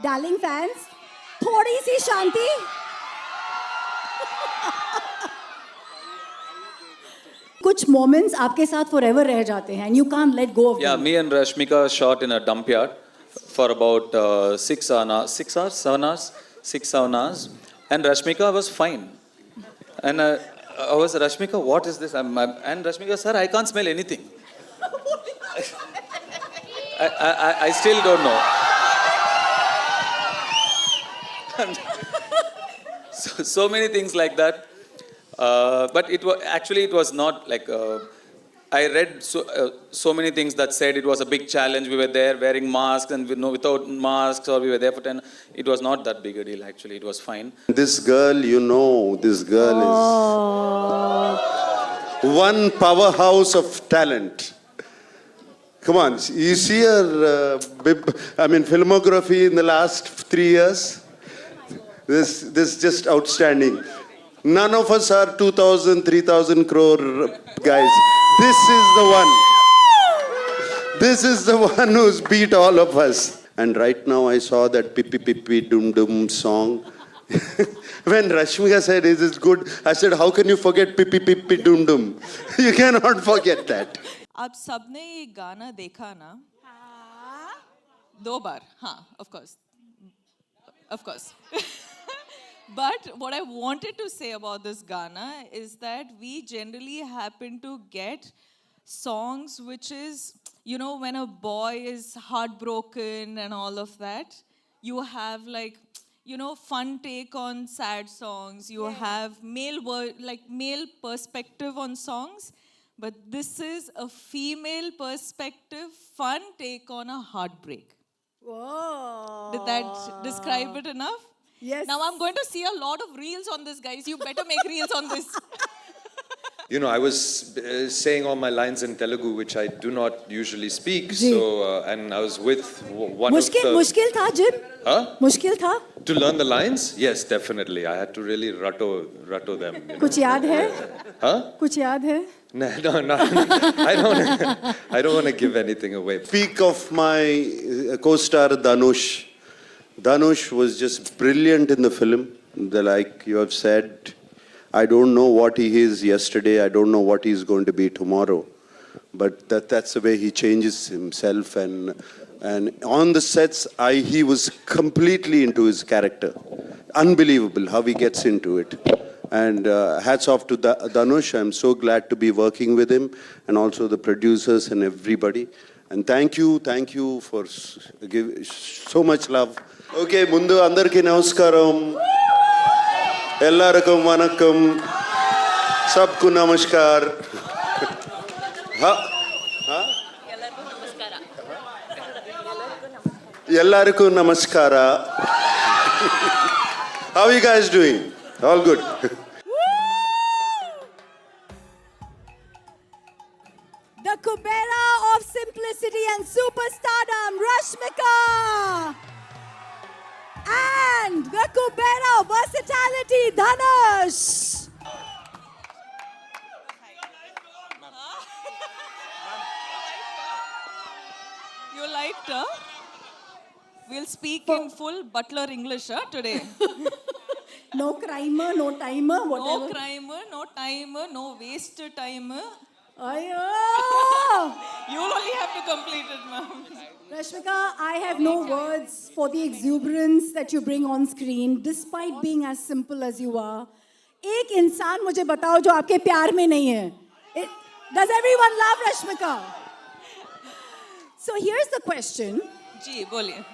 Darling fans, थोड़ी सी शांति. कुछ moments आपके साथ फॉरएवर रह जाते हैं, and you can't let go of Yeah, them. me and Rashmika shot in a dump yard for about 7 hours, 7 hours, and Rashmika was fine. And I was, Rashmika, what is this? And Rashmika, sir, I can't smell anything. I still don't know. So many things like that. But it was not like. I read so many things that said it was a big challenge. We were there wearing masks and without masks, or we were there for 10. It was not that big a deal, actually. It was fine. This girl, this girl is one powerhouse of talent. Come on, you see her filmography in the last 3 years? This just outstanding. None of us are 2,000, 3,000 crore guys. This is the one. This is the one who's beat all of us. And right now I saw that Pippi Pippi Dum Dum song. When Rashmika said, is it good? I said, how can you forget Pippi Pippi Dum Dum? You cannot forget that. आप सबने ये गाना देखा ना? 2 बार, हाँ, of course. But what I wanted to say about this Ghana is that we generally happen to get songs which is, when a boy is heartbroken and all of that, you have fun take on sad songs. You have male perspective on songs. But this is a female perspective, fun take on a heartbreak. Whoa. Did that describe it enough? Yes. Now I'm going to see a lot of reels on this, guys. You better make reels on this. I was saying all my lines in Telugu, which I do not usually speak. Ji. So, and I was with one मुश्किल था gym? Huh? मुश्किल था? To learn the lines? Yes, definitely. I had to really rattle them. कुछ याद है? Huh? कुछ याद है? No. I don't want to give anything away. Speak of my co-star Dhanush. Dhanush was just brilliant in the film. Like you have said, I don't know what he is yesterday. I don't know what he's going to be tomorrow. But that's the way he changes himself. And on the sets, he was completely into his character. Unbelievable how he gets into it. And hats off to Dhanush. I'm so glad to be working with him, and also the producers and everybody. And thank you for giving so much love. Okay, mundu andarki namaskaram. Ellarkum vanakkam. Sabku namaskar. Ellarkum namaskara. How are you guys doing? All good. The Kubera of simplicity and superstardom, Rashmika. And the Kubera of versatility, Dhanush. You liked her? We'll speak in full butler English today. No crimer, no timer, whatever. No crimer, no timer, no waste timer. Ayo! You'll only have to complete it, ma'am. Rashmika, I have no words for the exuberance that you bring on screen, despite being as simple as you are. एक इंसान मुझे बताओ जो आपके प्यार में नहीं है. Does everyone love Rashmika? So here's the question. जी, बोलिए.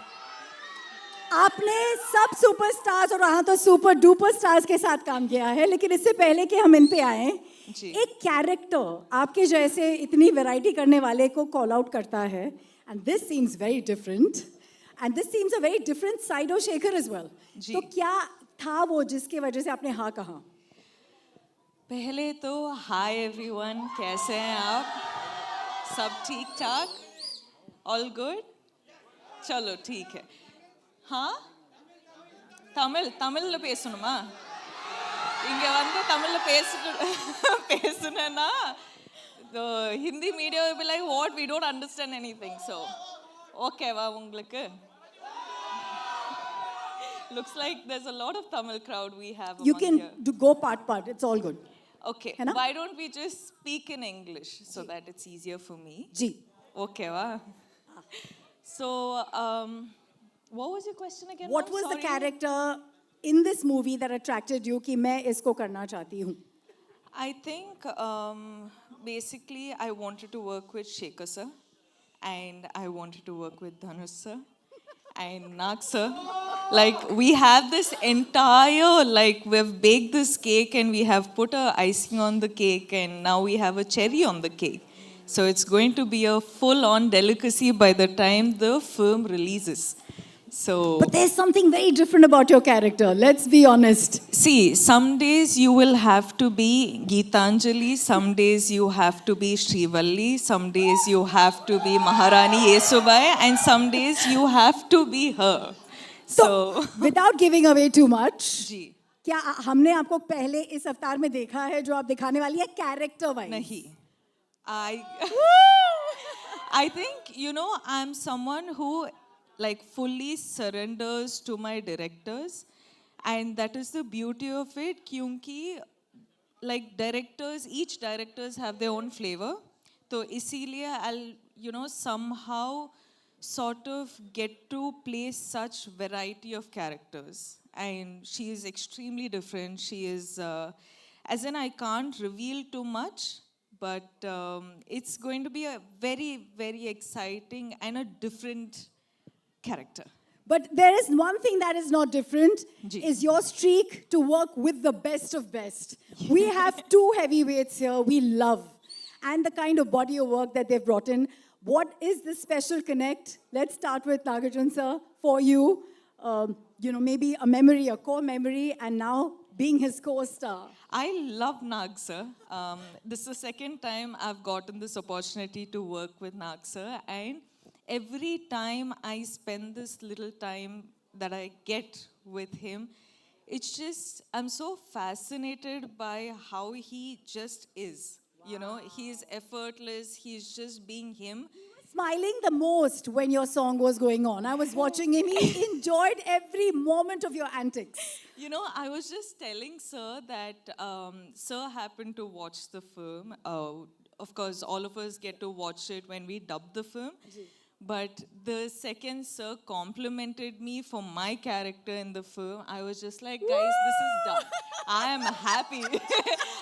आपने सब सुपरस्टार्स और वहाँ तो सुपर डुपर स्टार्स के साथ काम किया है, लेकिन इससे पहले कि हम इन पे आए, एक कैरेक्टर आपके जैसे इतनी वैरायटी करने वाले को कॉल आउट करता है, and this seems very different, and this seems a very different side of Shekhar as well. तो क्या था वो जिसके वजह से आपने हाँ कहा? पहले तो हाय एवरीवन, कैसे हैं आप? सब ठीक ठाक? All good? चलो ठीक है. हाँ, தமிழ்ல பேசணுமா? இங்க வந்து தமிழ்ல பேசுனேன்னா the Hindi media will be like, what, we don't understand anything. So, okay வா உங்களுக்கு? Looks like there's a lot of Tamil crowd we have You among can here. go part. It's all good. Okay, है ना? why don't we just speak in English so that it's easier for me? Ji. Okay, wow. So, what was your question again? What ma'am? was the Sorry. character in this movie that attracted you कि मैं इसको करना चाहती हूँ? I think basically I wanted to work with Shekhar sir and I wanted to work with Dhanush sir and Nag sir. Like we have this entire, like we've baked this cake and we have put a icing on the cake and now we have a cherry on the cake. So it's going to be a full-on delicacy by the time the film releases. So But there's something very different about your character. Let's be honest. see, some days you will have to be Geetanjali, some days you have to be Srivalli, some days you have to be Maharani Yesubai, and some days you have to be her. So, Without giving away too much, जी, क्या हमने आपको पहले इस अवतार में देखा है जो आप दिखाने वाली है character wise? nahi. I think, you know, I'm someone who like fully surrenders to my directors, and that is the beauty of it, kyunki like directors, each directors have their own flavor. So इसीलिए I'll, you know, somehow sort of get to play such variety of characters. And she is extremely different. She is, as in I can't reveal too much, but it's going to be a very, very exciting and a different character. But there is one thing that is not different, ji. is your streak to work with the best of best. We have two heavyweights here we love. And the kind of body of work that they've brought in. What is this special connect? Let's start with Nagarjun sir. For you, you know, maybe a memory, a core memory, and now being his co-star. I love Nag sir. This is the second time I've gotten this opportunity to work with Nag sir, and every time I spend this little time that I get with him, it's just, I'm so fascinated by how he just is. You know, he's effortless, he's just being him. Smiling the most when your song was going on. I was watching him. He enjoyed every moment of your antics. You know, I was just telling Sir that Sir happened to watch the film. Of course, all of us get to watch it when we dub the film. But the second Sir complimented me for my character in the film, I was just like, guys, this is done. I am happy.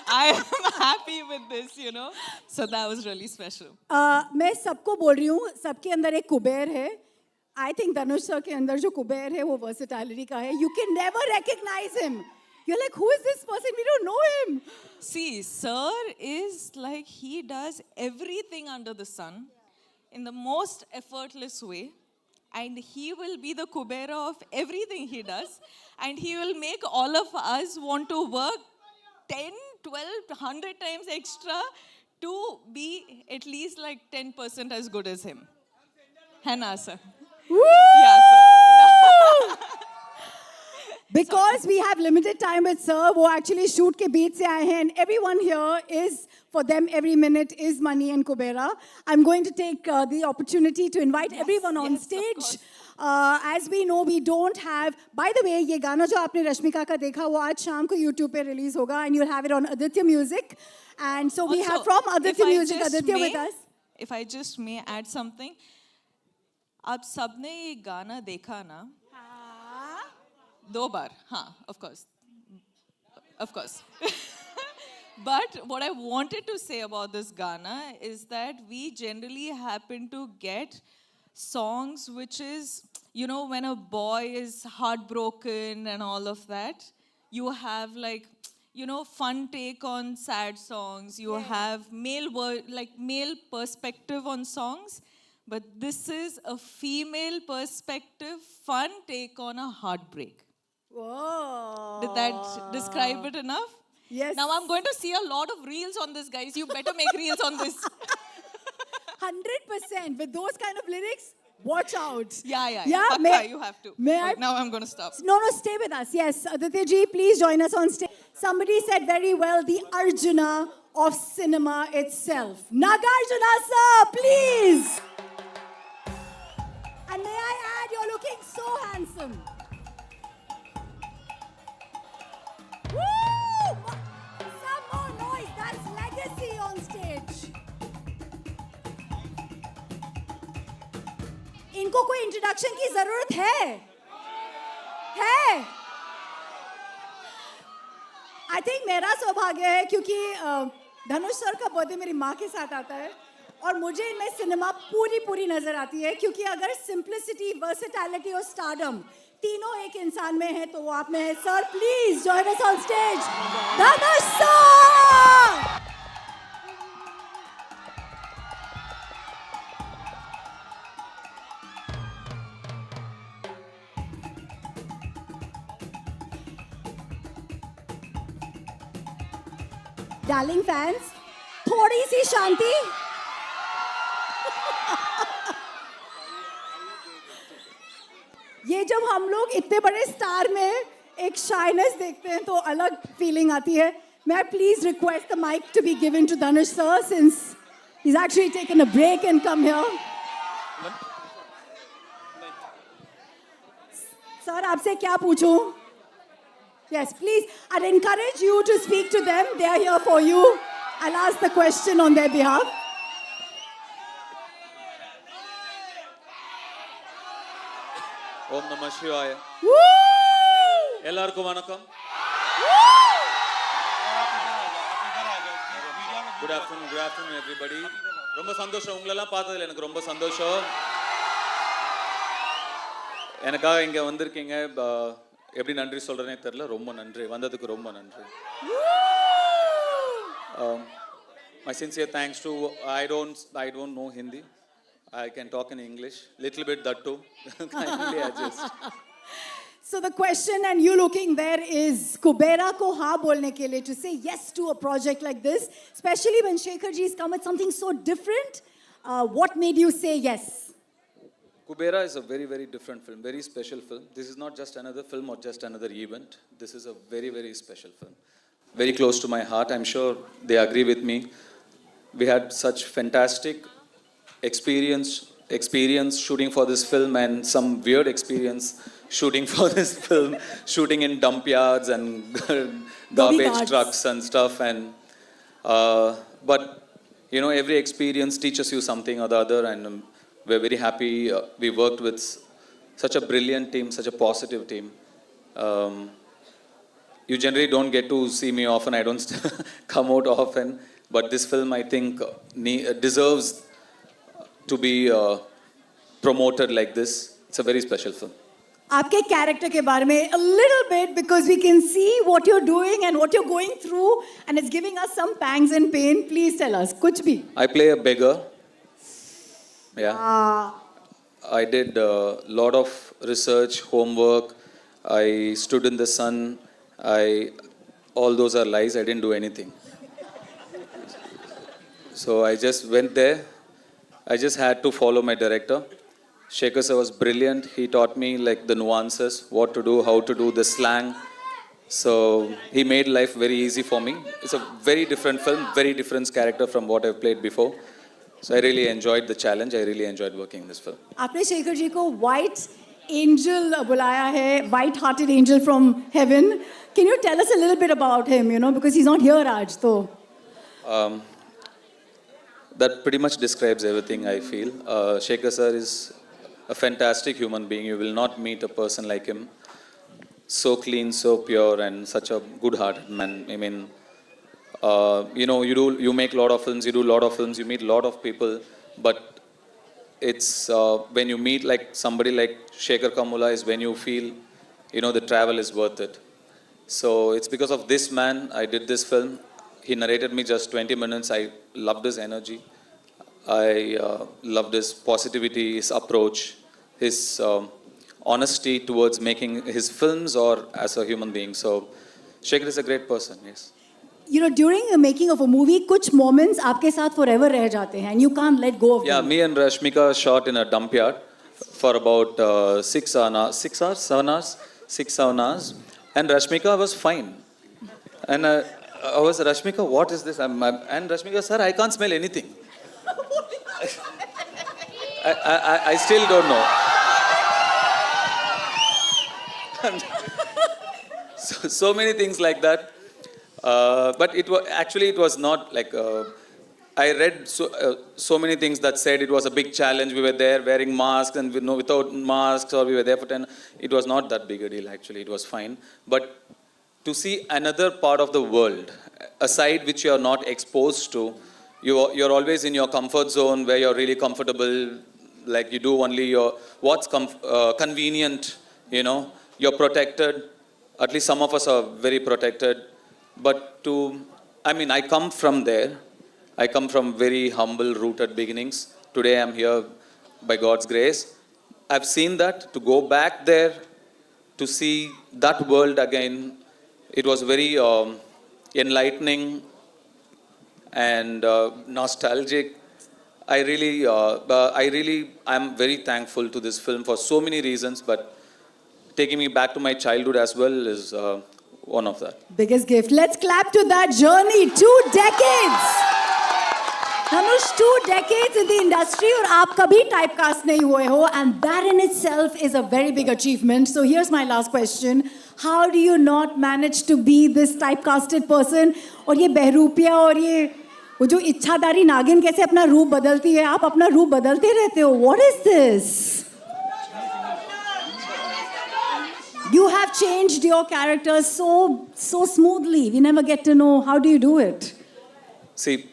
I am happy with this, you know. So that was really special. मैं सबको बोल रही हूँ, सबके अंदर एक कुबेर है. I think Dhanush sir के अंदर जो कुबेर है वो versatility का है. You can never recognize him. You're like, who is this person? We don't know him. See, Sir is like, he does everything under the sun in the most effortless way. And he will be the Kubera of everything he does. And he will make all of us want to work 10, 12, 100 times extra to be at least like 10% as good as him. है ना, sir? Yeah, sir. Because we have limited time with sir, वो actually shoot के बीच से आए हैं, and everyone here is, for them, every minute is money and Kubera. I'm going to take the opportunity to invite everyone on yes, of stage. course. As we know, we don't have. By the way, ये गाना जो आपने रश्मिका का देखा, वो आज शाम को YouTube पे release होगा, and you'll have it on Aditya Music. And so we have from Aditya Music, Aditya with us. If I just may add something, आप सबने ये गाना देखा ना? दो बार, हाँ, of course. Of course. But what I wanted to say about this Ghana is that we generally happen to get songs which is, you know, when a boy is heartbroken and all of that, you have like, you know, fun take on sad songs. You have male perspective on songs. But this is a female perspective, fun take on a heartbreak. Whoa. Did that describe it enough? Yes. Now I'm going to see a lot of reels on this, guys. You better make reels on this. 100% with those kind of lyrics. Watch out. Yeah. Yeah, Pakka, you have to. May I? Wait, now I'm going to stop. No, stay with us. Yes, Aditya ji, please join us on stage. Somebody said very well, the Arjuna of cinema itself. Nagarjuna sir, please. And may I add, you're looking so handsome. इनको कोई introduction की जरूरत है? I think मेरा सौभाग्य है क्योंकि धनुष sir का बर्थडे मेरी माँ के साथ आता है और मुझे इनमें सिनेमा पूरी नजर आती है, क्योंकि अगर सिंप्लिसिटी, वर्सेटैलिटी और स्टारडम तीनों एक इंसान में है तो वो आप में है। Sir please join us on stage, Dhanush sir. Darling fans, थोड़ी सी शांति। ये जब हम लोग इतने बड़े स्टार में एक शाइनेस देखते हैं तो अलग फीलिंग आती है। मैं please request the mic to be given to Dhanush sir since he is actually taken a break and come here. Sir आपसे क्या पूछूं? Yes, please. I'd encourage you to speak to them. They are here for you. I'll ask the question on their behalf. Om Namah Shivaya. Woo! எல்லாருக்கும் வணக்கம். Good afternoon everybody. ரொம்ப சந்தோஷம் உங்களெல்லாம் பார்த்ததுல எனக்கு ரொம்ப சந்தோஷம். எனக்காக இங்க வந்திருக்கீங்க. எப்படி நன்றி சொல்றேனே தெரியல. ரொம்ப நன்றி, வந்ததுக்கு ரொம்ப நன்றி. My sincere thanks to I don't know Hindi. I can talk in English, little bit that too. Kindly adjust. So the question, and you looking there, is Kubera ko हाँ बोलने के लिए, to say yes to a project like this, especially when Shekhar ji has come with something so different. What made you say yes? Kubera is a very different film, very special film. This is not just another film or just another event. This is a very special film. Very close to my heart. I'm sure they agree with me. We had such fantastic experience shooting for this film, and some weird experience shooting for this film, shooting in dump yards and garbage guards. trucks and stuff. And but you know, every experience teaches you something or the other, and we're very happy we worked with such a brilliant team, such a positive team. You generally don't get to see me often. I don't come out often, but this film I think deserves to be promoted like this. It's a very special film. आपके character के बारे में a little bit, because we can see what you're doing and what you're going through, and it's giving us some pangs and pain. Please tell us, कुछ भी. I play a beggar. Yeah. I did a lot of research, homework. I stood in the sun. All those are lies. I didn't do anything. So I just went there. I just had to follow my director. Shekhar sir was brilliant. He taught me like the nuances, what to do, how to do, the slang. So he made life very easy for me. It's a very different film, very different character from what I've played before. So I really enjoyed the challenge. I really enjoyed working in this film. आपने शेखर जी को white angel बुलाया है, white-hearted angel from heaven. Can you tell us a little bit about him? You know, because he's not here, Raj. So. That pretty much describes everything I feel. Shekhar sir is a fantastic human being. You will not meet a person like him. So clean, so pure, and such a good-hearted man. I mean, you know, you make a lot of films, you do a lot of films, you meet a lot of people, but it's when you meet like somebody like Shekhar Kamula is when you feel, you know, the travel is worth it. So it's because of this man I did this film. He narrated me just 20 minutes. I loved his energy. I loved his positivity, his approach, his honesty towards making his films or as a human being. So Shekhar is a great person, yes. You know, during the making of a movie, कुछ moments आपके साथ forever रह जाते हैं, and you can't let go of Yeah, them. me and Rashmika shot in a dump yard for about 7 hours, and Rashmika was fine. And I was, Rashmika, what is this? And Rashmika, sir, I can't smell anything. I still don't know. So many things like that. But it was not like I read so many things that said it was a big challenge. We were there wearing masks and without masks, or we were there for 10. It was not that big a deal, actually. It was fine. But to see another part of the world, a side which you are not exposed to, you're always in your comfort zone where you're really comfortable, like you do only what's convenient, you know. You're protected. At least some of us are very protected. But I come from there. I come from very humble, rooted beginnings. Today I'm here by God's grace. I've seen that. To go back there, to see that world again, it was very enlightening and nostalgic. I'm very thankful to this film for so many reasons, but taking me back to my childhood as well is one of that. Biggest gift. Let's clap to that journey. 2 decades. Dhanush, 2 decades in the industry और आप कभी typecast नहीं हुए हो, and that in itself is a very big achievement. So here's my last question. How do you not manage to be this typecasted person? और ये बहरूपिया और ये वो जो इच्छाधारी नागिन कैसे अपना रूप बदलती है? आप अपना रूप बदलते रहते हो. What is this? You have changed your character so smoothly. We never get to know. How do you do it? See,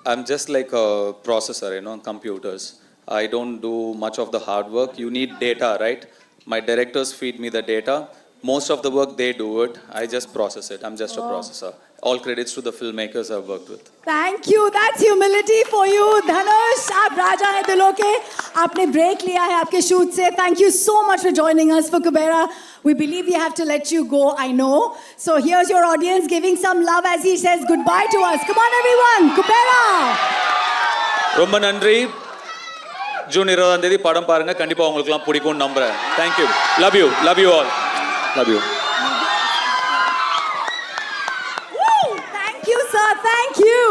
I'm just like a processor, computers. I don't do much of the hard work. You need data, right? My directors feed me the data. Most of the work, they do it. I just process it. I'm just a processor. All credits to the filmmakers I've worked with. Thank you. That's humility for you, Dhanush. आप राजा हैं दिलों के. आपने break लिया है आपके shoot से. Thank you so much for joining us for Kubera. We believe we have to let you go, I know. So here's your audience giving some love as he says goodbye to us. Come on, everyone. Kubera. ரொம்ப நன்றி. June 20ஆம் தேதி படம் பாருங்க. கண்டிப்பா உங்களுக்குலாம் பிடிக்கும்னு நம்புறேன். Thank you. Love you. Love you all. Love you. Thank you, sir. Thank you.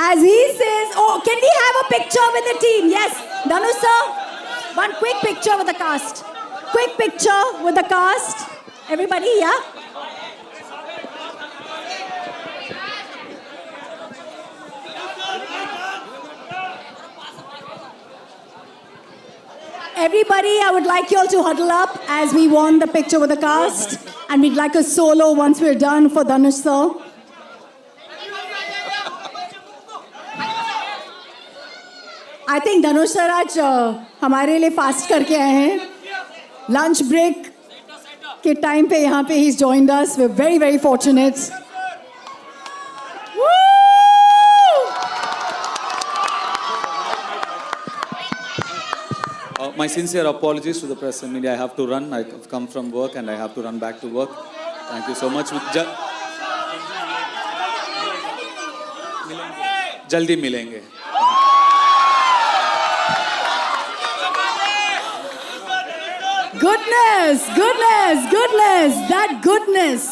As he says, oh, can we have a picture with the team? Yes, Dhanush sir. One quick picture with the cast. Quick picture with the cast. Everybody, yeah? Everybody, I would like you all to huddle up as we want the picture with the cast. And we'd like a solo once we're done for Dhanush sir. I think Dhanush sir आज हमारे लिए fast करके आए हैं. Lunch break के time पे यहाँ पे he's joined us. We're very, very fortunate. Woo! My sincere apologies to the press and media. I have to run. I've come from work and I have to run back to work. Thank you so much. जल्दी मिलेंगे. Goodness, goodness, goodness. That goodness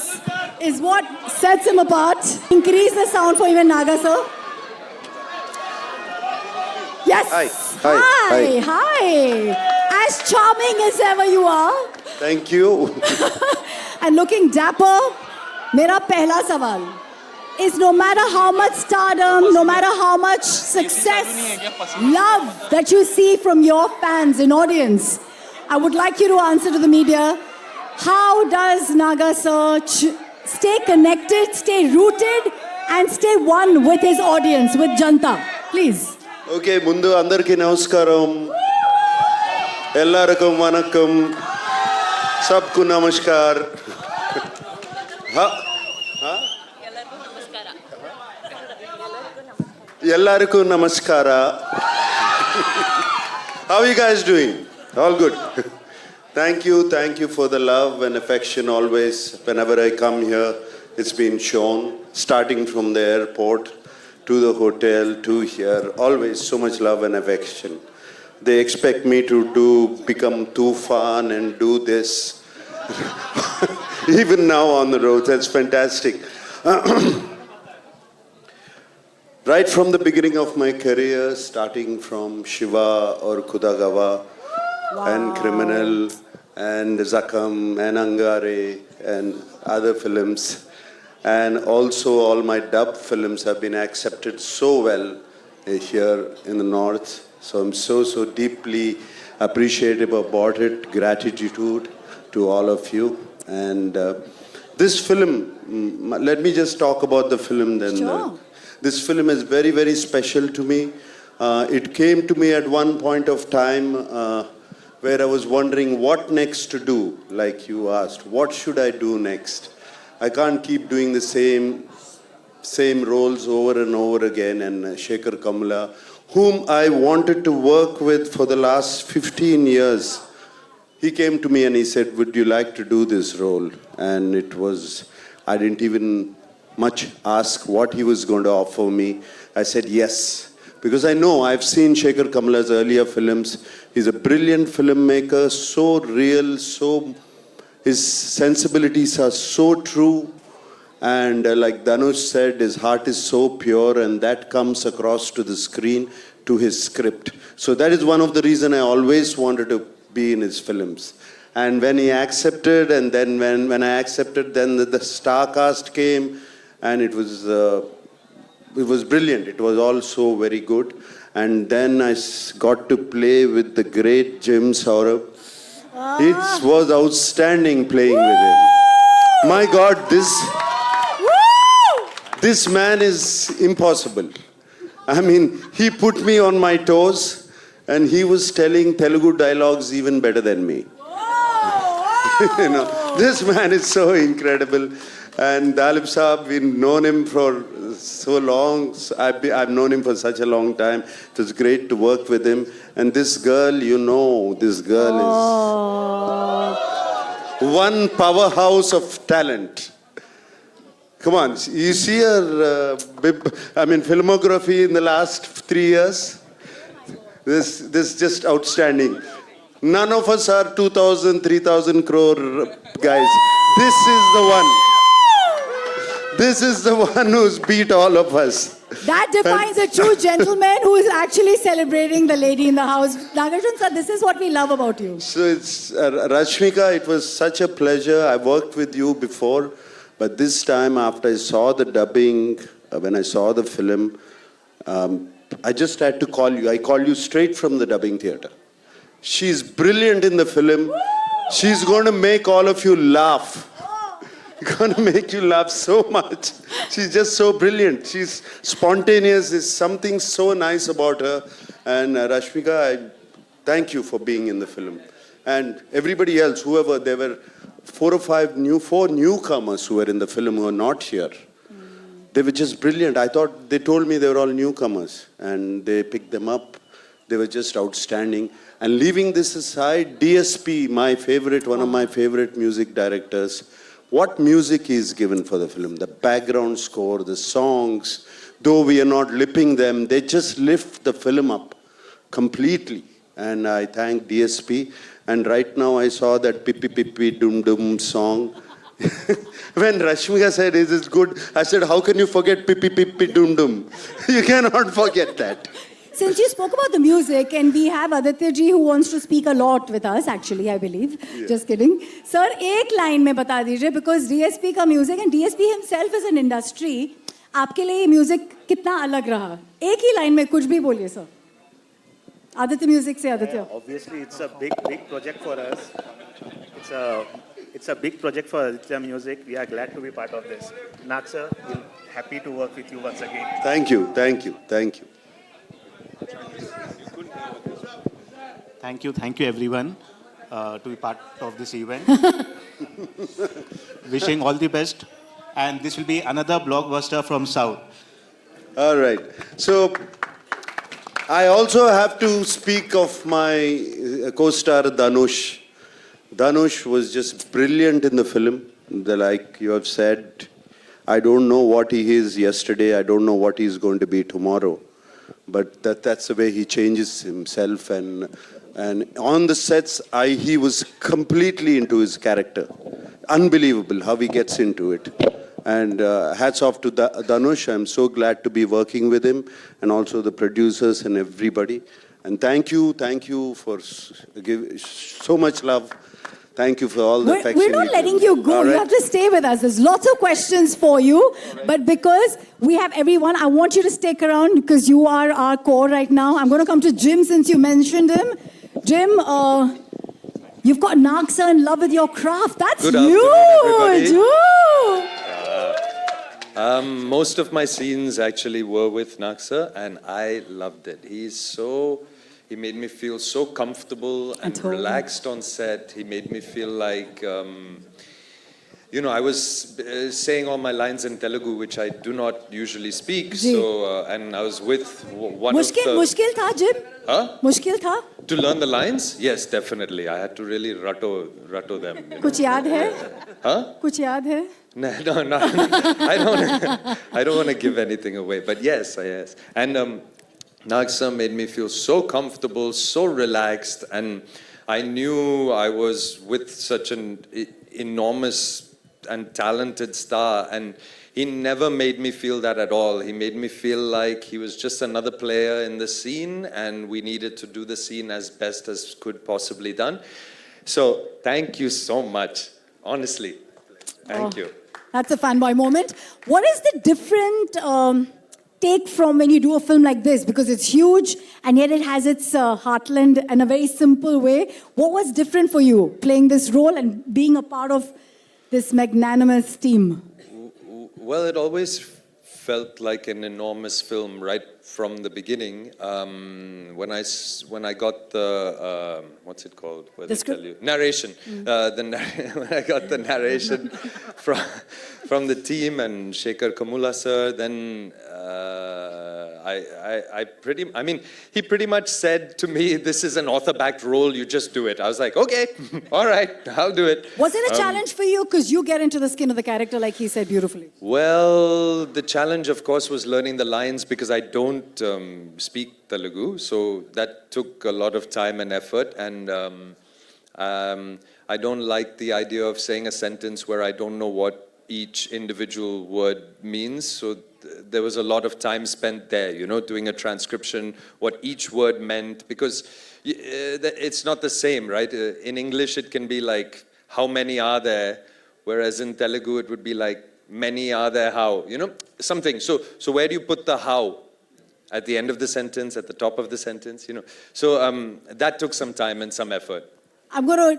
is what sets him apart. Increase the sound for even Naga sir. Yes. Hi. Hi. As charming as ever you are. Thank you. And looking dapper. Mera pehla sawal is no matter how much stardom, no matter how much success, love that you see from your fans and audience, I would like you to answer to the media. How does Naga sir stay connected, stay rooted, and stay one with his audience, with Janta? Please. Okay, ముందు అందరికీ నమస్కారం. ఎల్లరికీ వణకం. सबको नमस्कार. ఎల్లరికీ నమస్కార. How are you guys doing? All good. Thank you for the love and affection always. Whenever I come here, it's been shown, starting from the airport to the hotel to here. Always so much love and affection. They expect me to become too fun and do this. Even now on the road, that's fantastic. Right from the beginning of my career, starting from Shiva or Kudagawa, and Criminal and Zakam and Angare and other films, And also, all my dub films have been accepted so well here in the North. So I'm so deeply appreciative about it. Gratitude to all of you. And this film, let me just talk about the film then. Sure. This film is very special to me. It came to me at one point of time where I was wondering what next to do, like you asked. What should I do next? I can't keep doing the same roles over and over again. And Shekhar Kamla, whom I wanted to work with for the last 15 years, he came to me and he said, would you like to do this role? And it was, I didn't even much ask what he was going to offer me. I said yes. Because I know, I've seen Shekhar Kamla's earlier films. He's a brilliant filmmaker, so real, his sensibilities are so true. And like Dhanush said, his heart is so pure, and that comes across to the screen, to his script. So that is one of the reasons I always wanted to be in his films. And when he accepted, and then when I accepted, then the star cast came, and it was brilliant. It was all so very good. And then I got to play with the great Jim Saurabh. It was outstanding playing with him. My God, this man is impossible. I mean, he put me on my toes, and he was telling Telugu dialogues even better than me. You know, this man is so incredible. And Dalip Saab, we've known him for so long. I've known him for such a long time. It was great to work with him. And this girl, this girl is one powerhouse of talent. Come on, you see her, filmography in the last 3 years? This is just outstanding. None of us are 2,000, 3,000 crore guys. This is the one. This is the one who's beat all of us. That defines a true gentleman who is actually celebrating the lady in the house. Nagarjun sir, this is what we love about you. So it's Rashmika, it was such a pleasure. I worked with you before, but this time after I saw the dubbing, when I saw the film, I just had to call you. I called you straight from the dubbing theater. She's brilliant in the film. She's going to make all of you laugh. Going to make you laugh so much. She's just so brilliant. She's spontaneous. There's something so nice about her. And Rashmika, I thank you for being in the film. And everybody else, whoever, there were 4 newcomers who were in the film who are not here. They were just brilliant. I thought, they told me they were all newcomers. And they picked them up. They were just outstanding. And leaving this aside, DSP, one of my favorite music directors, what music is given for the film, the background score, the songs, though we are not lipping them, they just lift the film up completely. And I thank DSP. And right now I saw that Pippi Pippi Dum Dum song. When Rashmika said, is it good? I said, how can you forget Pippi Pippi Dum Dum? You cannot forget that. Since you spoke about the music, and we have Aditya ji who wants to speak a lot with us, actually, I believe. Yeah. Just kidding. Sir, एक line में बता दीजिए, because DSP का music, and DSP himself is an industry, आपके लिए ये music कितना अलग रहा? एक ही line में कुछ भी बोलिए, sir. Aditya Music से Aditya. Obviously, it's a big project for us. It's a big project for Aditya Music. We are glad to be part of this. Nag sir, we're happy to work with you once again. Thank you. Thank you everyone to be part of this event. Wishing all the best, and this will be another blockbuster from South. All right. So I also have to speak of my co-star Dhanush. Dhanush was just brilliant in the film. Like you have said, I don't know what he is yesterday. I don't know what he's going to be tomorrow. But that's the way he changes himself. And on the sets, he was completely into his character. Unbelievable how he gets into it. And hats off to Dhanush. I'm so glad to be working with him, and also the producers and everybody. And thank you for giving so much love. Thank you for all the We're affection. not you letting give. you go. All You right? have to stay with us. There's lots of questions for you. But because we have everyone, I want you to stick around because you are our core right now. I'm going to come to Jim since you mentioned him. Jim, you've got Nag sir in love with your craft. That's Good afternoon, huge. everybody. Ooh. Most of my scenes actually were with Naxa, and I loved it. He made me feel so comfortable and told you. relaxed on set. He made me feel like, I was saying all my lines in Telugu, which I do not usually speak. Ji. So, and I was with one मुश्किल था Jim? Huh? मुश्किल था? To learn the lines? Yes, definitely. I had to really ratto them. You know? कुछ याद है? Huh? कुछ याद है? No, I don't want to give anything away, but yes. And Nagsa made me feel so comfortable, so relaxed, and I knew I was with such an enormous and talented star, and he never made me feel that at all. He made me feel like he was just another player in the scene, and we needed to do the scene as best as could possibly done. So thank you so much, honestly. Thank you. That's a fanboy moment. What is the different take from when you do a film like this? Because it's huge and yet it has its heartland in a very simple way. What was different for you playing this role and being a part of this magnanimous team? Well, it always felt like an enormous film right from the beginning. When I got the what's it called? Where The they tell script? you narration. When I got the narration from the team and Shekhar Kamula sir, then he pretty much said to me, "This is an author-backed role. You just do it." I was like, "Okay, all right, I'll do it." Was it a challenge for you? Because you get into the skin of the character, like he said beautifully. Well, the challenge, of course, was learning the lines because I don't speak Telugu, so that took a lot of time and effort. And I don't like the idea of saying a sentence where I don't know what each individual word means. So there was a lot of time spent there, doing a transcription, what each word meant, because it's not the same, right? In English, it can be like, how many are there? Whereas in Telugu, it would be like, many are there how? Something. So where do you put the how? At the end of the sentence, at the top of the sentence, So that took some time and some effort. I'm going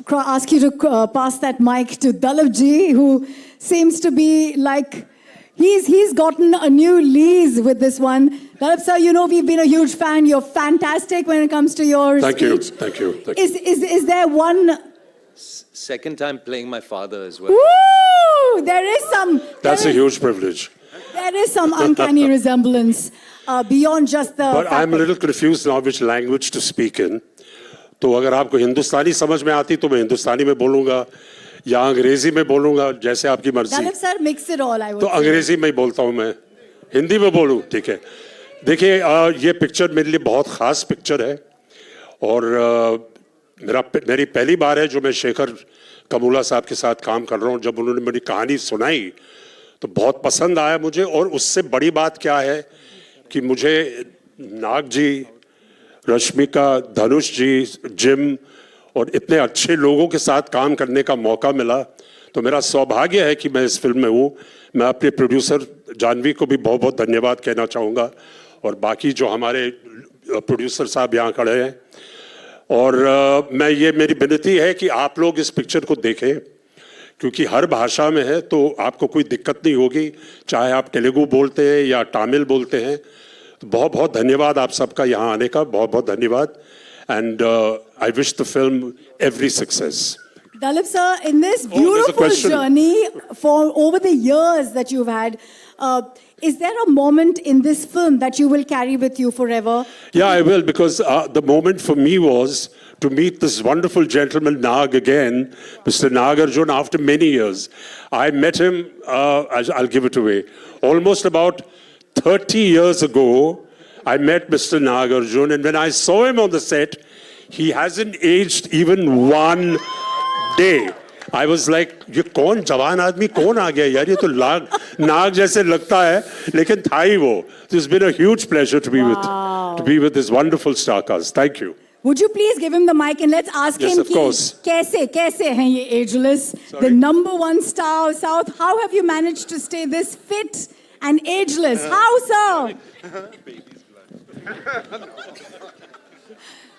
to ask you to pass that mic to Dalip ji, who seems to be like, he's gotten a new lease with this one. Dalip sir, we've been a huge fan. You're fantastic when it comes to your speech. Thank you. Is there one? Second time playing my father as well. Woo! There is some. That's a huge privilege. There is some uncanny resemblance beyond just the. But I'm a little confused now which language to speak in. तो अगर आपको हिंदुस्तानी समझ में आती तो मैं हिंदुस्तानी में बोलूँगा या अंग्रेजी में बोलूँगा जैसे आपकी मर्जी. Dalip sir, mix it all. I would तो say. अंग्रेजी में ही बोलता हूँ मैं. हिंदी में बोलूँ, ठीक है. देखिए ये पिक्चर मेरे लिए बहुत ख़ास पिक्चर है और मेरी पहली बार है जो मैं शेखर कमूला साहब के साथ काम कर रहा हूँ. जब उन्होंने मेरी कहानी सुनाई तो बहुत पसंद आया मुझे और उससे बड़ी बात क्या है कि मुझे नाग जी, रश्मिका, धनुष जी, जिम और इतने अच्छे लोगों के साथ काम करने का मौका मिला. तो मेरा सौभाग्य है कि मैं इस फिल्म में हूँ. मैं अपने प्रोड्यूसर जानवी को भी बहुत बहुत धन्यवाद कहना चाहूँगा और बाकी जो हमारे प्रोड्यूसर साहब यहाँ खड़े हैं. और मेरी विनती है कि आप लोग इस पिक्चर को देखें क्योंकि हर भाषा में है तो आपको कोई दिक्कत नहीं होगी, चाहे आप तेलुगु बोलते हैं या तमिल बोलते हैं. तो बहुत बहुत धन्यवाद आप सबका यहाँ आने का. बहुत बहुत धन्यवाद. And I wish the film every success. Dalip sir, in this there's a beautiful question. journey for over the years that you've had, is there a moment in this film that you will carry with you forever? Yeah, I will, because the moment for me was to meet this wonderful gentleman, Nag, again, Mr. Nagarjun, after many years. I met him, I'll give it away, almost about 30 years ago. I met Mr. Nagarjun, and when I saw him on the set, he hasn't aged even one day. I was like, ये कौन जवान आदमी कौन आ गया यार, ये तो नाग जैसे लगता है लेकिन था ही वो. So it's been a huge pleasure to be with this wonderful star cast. Thank you. Would you please give him the mic and let's ask Yes, him of course. कैसे हैं ये ageless, the number one star of South? How have you managed to stay this fit and ageless? How, sir?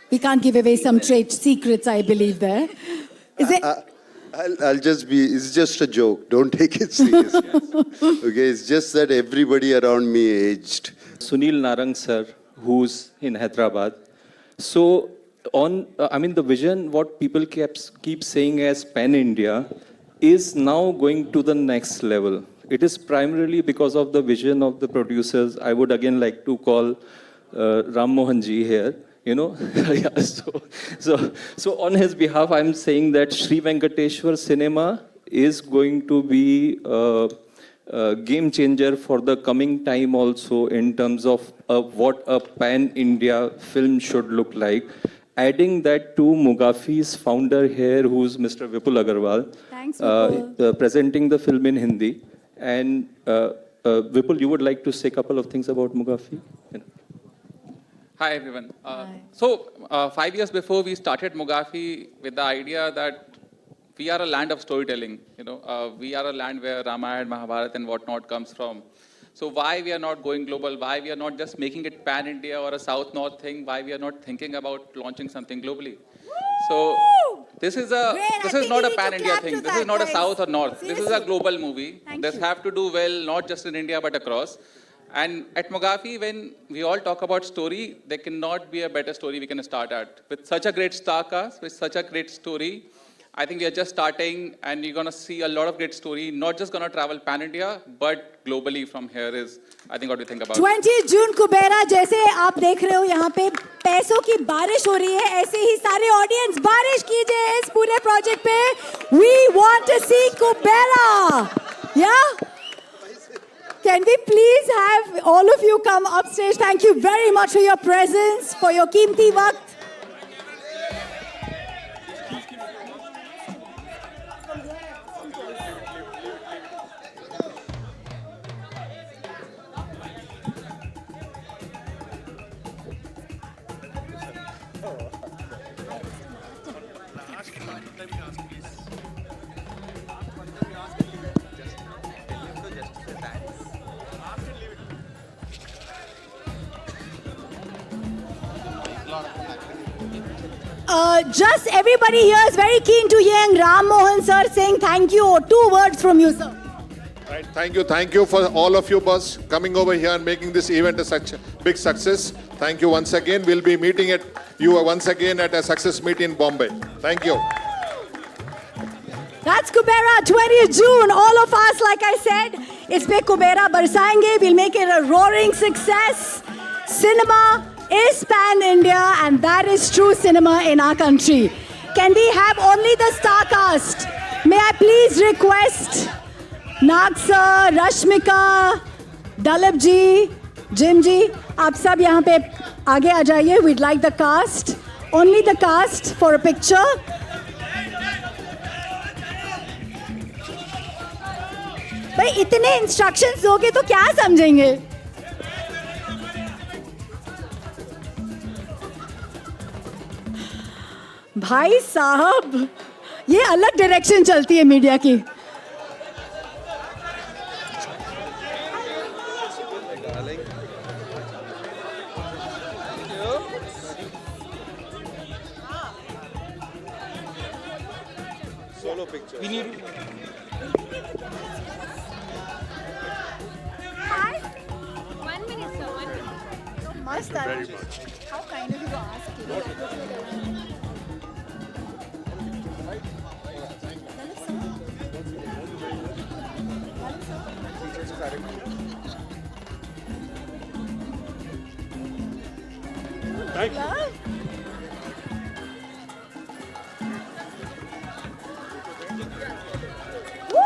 We can't give away some trade secrets, I believe there. Is it? I'll just be, it's just a joke. Don't take it seriously. Okay, it's just that everybody around me aged. Sunil Narang sir, who's in Hyderabad. So the vision, what people keep saying as Pan-India is now going to the next level. It is primarily because of the vision of the producers. I would again like to call Ram Mohan ji here. Yeah, so on his behalf, I'm saying that Sri Venkateshwar Cinema is going to be a game changer for the coming time also in terms of what a pan-India film should look like. Adding that to Mugafi's founder here, who's Mr. Vipul Agarwal, Thanks, Vipul. presenting the film in Hindi. And Vipul, you would like to say a couple of things about Mugafi? Hi everyone. So 5 years before we started Mugafi with the idea that we are a land of storytelling. We are a land where Ramayana, Mahabharata, and whatnot comes from. So why we are not going global? Why we are not just making it pan-India or a South-North thing? Why we are not thinking about launching something globally? So this is not a pan-India thing. This is not a South or North. This is a global movie. This have to do well, not just in India but across. And at Mugafi, when we all talk about story, there cannot be a better story we can start at. With such a great star cast, with such a great story, I think we are just starting and you're going to see a lot of great story, not just going to travel pan-India, but globally from here is, I think, what we think about. 20 जून कुबेरा जैसे आप देख रहे हो यहाँ पे पैसों की बारिश हो रही है, ऐसे ही सारे ऑडियंस बारिश कीजिए इस पूरे प्रोजेक्ट पे. We want to see Kubera. Yeah? Can we please have all of you come upstage? Thank you very much for your presence, for your कीमती वक्त. Just everybody here is very keen to hear Ram Mohan sir saying thank you. 2 words from you, sir. Right, thank you for all of you, boss, coming over here and making this event a such big success. Thank you once again. We'll be meeting you once again at a success meet in Bombay. Thank you. That's Kubera, 20th June. All of us, like I said, इस पे Kubera बरसाएंगे. We'll make it a roaring success. Cinema is pan-India, and that is true cinema in our country. Can we have only the star cast? May I please request Nag sir, Rashmika, Dalip ji, Jim ji, आप सब यहाँ पे आगे आ जाइए. We'd like the cast, only the cast for a picture. भाई इतने instructions दोगे तो क्या समझेंगे? भाई साहब, ये अलग डायरेक्शन चलती है मीडिया की. Solo picture. मस्त है. How kind of you to ask me. Thank you. Woo!